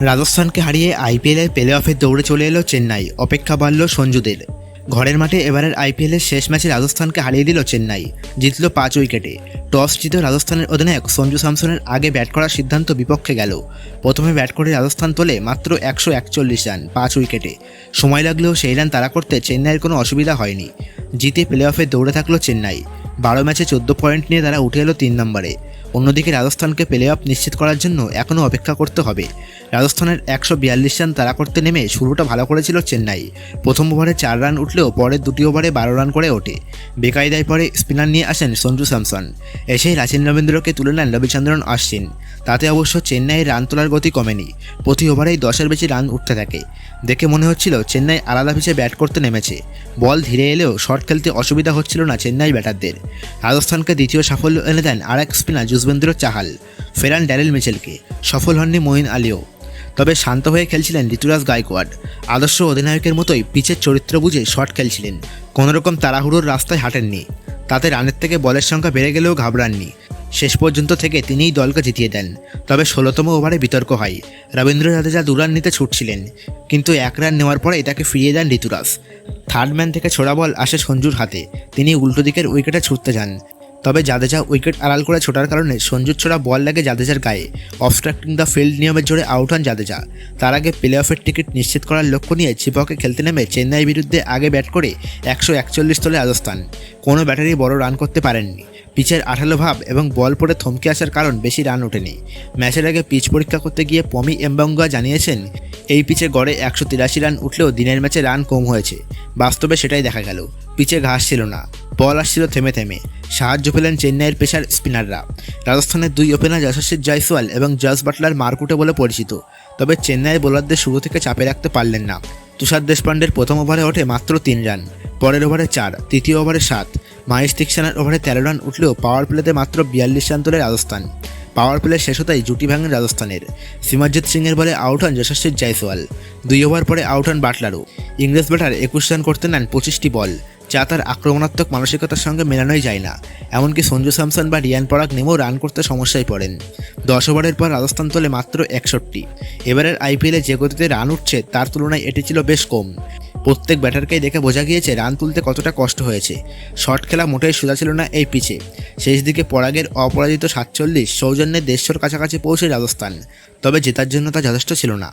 রাজস্থানকে হারিয়ে আইপিএলের প্লে অফে দৌড়ে চলে এলো চেন্নাই। অপেক্ষা বাড়ল সঞ্জুদের। ঘরের মাঠে এবারের আইপিএলের শেষ ম্যাচে রাজস্থানকে হারিয়ে দিল চেন্নাই। জিতল 5 উইকেটে। টস জিতে রাজস্থানের অধিনায়ক সঞ্জু স্যামসনের আগে ব্যাট করার সিদ্ধান্ত বিপক্ষে গেল। প্রথমে ব্যাট করে রাজস্থান তোলে মাত্র 141 রান 5 উইকেটে। সময় লাগলেও সেই রান তাড়া করতে চেন্নাইয়ের কোনো অসুবিধা হয়নি। জিতে প্লে অফে দৌড়ে থাকলো চেন্নাই। 12 ম্যাচে 14 পয়েন্ট নিয়ে তারা উঠে এলো 3 নম্বরে। অন্যদিকে রাজস্থানকে প্লে অফ নিশ্চিত করার জন্য এখনও অপেক্ষা করতে হবে। রাজস্থানের 142 রান তাড়া করতে নেমে শুরুটা ভালো করেছিল চেন্নাই। প্রথম ওভারে 4 রান উঠলেও পরের দুটি ওভারে 12 রান করে ওঠে। বেকায়দায় পরে স্পিনার নিয়ে আসেন সঞ্জু স্যামসন। এসেই রাচিন রবীন্দ্রকে তুলে নেন রবিচন্দ্রন অশ্বিন। তাতে অবশ্য চেন্নাইয়ের রান তোলার গতি কমেনি। প্রতি ওভারেই 10-এর বেশি রান উঠতে থাকে। দেখে মনে হচ্ছিল চেন্নাই আলাদা পিচে ব্যাট করতে নেমেছে। বল ধীরে এলেও শট খেলতে অসুবিধা হচ্ছিল না চেন্নাই ব্যাটারদের। রাজস্থানকে দ্বিতীয় সাফল্য এনে দেন আরেক স্পিনার যুজবেন্দ্র চাহাল। ফেরান ড্যারেল মিচেলকে। সফল হননি মঈন আলীও। তবে শান্ত হয়ে খেলছিলেন ঋতুরাজ গায়কোয়াড়। আদর্শ অধিনায়কের মতোই পিচের চরিত্র বুঝে শট খেলছিলেন। কোনোরকম তাড়াহুড়োর রাস্তায় হাঁটেননি। তাতে রানের থেকে বলের সংখ্যা বেড়ে গেলেও ঘাবড়াননি। শেষ পর্যন্ত থেকে তিনিই দলকে জিতিয়ে দেন। তবে 16তম ওভারে বিতর্ক হয়। রবীন্দ্র জাদেজা 2 রান নিতে ছুটছিলেন, কিন্তু 1 রান নেওয়ার পরেই তাকে ফিরিয়ে দেন ঋতুরাজ। থার্ড ম্যান থেকে ছোড়া বল আসে সঞ্জুর হাতে। তিনি উল্টো দিকের উইকেটে ছুটতে যান। তবে জাদেজা উইকেট আড়াল করে ছোটার কারণে সঞ্জুর ছোড়া বল লাগে জাদেজার গায়ে। অবস্ট্রাক্টিং দ্য ফিল্ড নিয়মের জোরে আউট হন জাদেজা। তার আগে প্লে অফের টিকিট নিশ্চিত করার লক্ষ্য নিয়ে চিপকে খেলতে নেমে চেন্নাই বিরুদ্ধে আগে ব্যাট করে 141 তোলে রাজস্থান। কোনো ব্যাটারি বড় রান করতে পারেননি। পিচের আঠালো ভাব এবং বল পড়ে থমকে আসার কারণ বেশি রান ওঠেনি। ম্যাচের আগে পিচ পরীক্ষা করতে গিয়ে পমি এমবাঙ্গা জানিয়েছেন, এই পিচে গড়ে 183 রান উঠলেও দিনের ম্যাচে রান কম হয়েছে। বাস্তবে সেটাই দেখা গেল। পিচে ঘাস ছিল না, বল আসছিল থেমে থেমে। সাহায্য পেলেন চেন্নাইয়ের পেসার স্পিনাররা। রাজস্থানের 2 ওপেনার যশস্বী জয়সওয়াল এবং জস বাটলার মারকুটে বলে পরিচিত। তবে চেন্নাইয়ের বোলারদের শুরু থেকে চাপে রাখতে পারলেন না। তুষার দেশপান্ডের প্রথম ওভারে ওঠে মাত্র 3 রান, পরের ওভারে 4, তৃতীয় ওভারে 7। মহেশ দীক্ষানার ওভারে 13 রান উঠলেও পাওয়ার প্লেতে মাত্র 42 রান তোলে রাজস্থান। পাওয়ার প্লে শেষ হতেই জুটি ভাঙেন রাজস্থানের। সিমরজিৎ সিংয়ের বলে আউট হন যশস্বী জয়সওয়াল। 2 ওভার পরে আউট হন বাটলারও। ইংরেজ ব্যাটার 21 রান করতে নেন 25টি বল, যা তার আক্রমণাত্মক মানসিকতার সঙ্গে মেলানোই যায় না। এমনকি সঞ্জু স্যামসন বা রিয়ান পরাগ নেমেও রান করতে সমস্যায় পড়েন। 10 ওভারের পর রাজস্থান তোলে মাত্র 61। এবারের আইপিএলে যে গতিতে রান উঠছে তার তুলনায় এটি ছিল বেশ কম। প্রত্যেক ব্যাটারকেই দেখে বোঝা গিয়েছে রান তুলতে কতটা কষ্ট হয়েছে। শট খেলা মোটেই সোজা ছিল না এই পিচে। শেষ দিকে পরাগের অপরাজিত 47 সৌজন্যে 150 কাছাকাছি পৌঁছে রাজস্থান। তবে জেতার জন্য তা যথেষ্ট ছিল না।